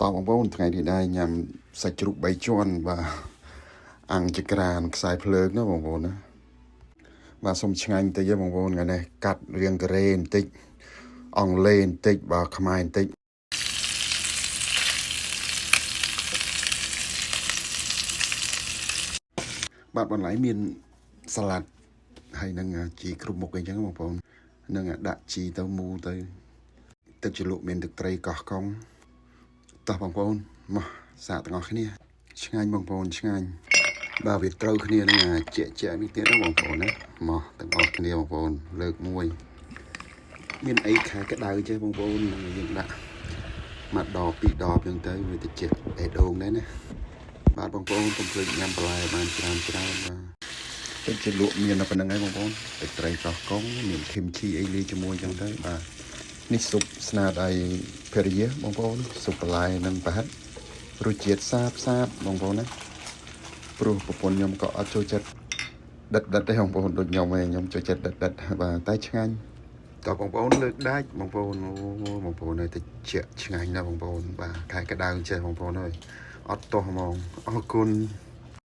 តបបងប្អូនថ្ងៃនេះដែរញ៉ាំសាច់ជ្រូក3ជាន់បាទអាំងចក្រានខ្សែភ្លើងណាបងប្អូនណាបាទសុំឆ្ងាញ់បន្តិចទេបងប្អូនថ្ងៃនេះកាត់រៀងការ៉េបន្តិចអង់គ្លេសបន្តិចបាទខ្មែរបន្តិចបាទបន្លែមានសាឡាត់ហើយនឹងជីគ្រប់មុខអីចឹងបងប្អូននឹងដាក់ជីទៅមូទៅទឹកជ្រលក់មានទឹកត្រីកោះកុងតោះបងប្អូនមកសាកទាំងអស់គ្នាឆ្ងាញ់បងប្អូនឆ្ងាញ់បាទវាត្រូវគ្នានឹងជានេះទៀតណាបងប្អូនណាមកទាំងអស់គ្នាបងប្អូនលើកមួយមានអីខែក្តៅចេះបងប្អូនយើងដាក់មួយដបពីរដបចឹងទៅវាទៅចិត្តបេះដូងដែរណាបាទបងប្អូនកុំភ្លេចញ៉ាំបន្លែបានច្រើនបាទទឹកជ្រលក់មានតែប៉ុណ្្នឹងហើយបងប្អូនទឹកត្រីកោះកុងមានគីមឈីអីលាយជាមួយចឹងទៅបាទនេះស៊ុបស្នាដៃភរិយាបងប្អូនស៊ុបបន្លែនិងប្រហិតរសជាតិសាបបងប្អូនណាព្រោះប្រពន្ធខ្ញុំក៏អត់ចូលចិត្តដិតទេបងប្អូនដូចខ្ញុំឯងខ្ញុំចូលចិត្តដិតបាទតែឆ្ងាញ់តើបងប្អូនលើកដាច់បងប្អូនបងប្អូនឲ្យតែជាឆ្ងាញ់ណាបងប្អូនបាទខែក្តៅចេះបងប្អូនអើយអត់ទាស់ហ្មងអរគុណ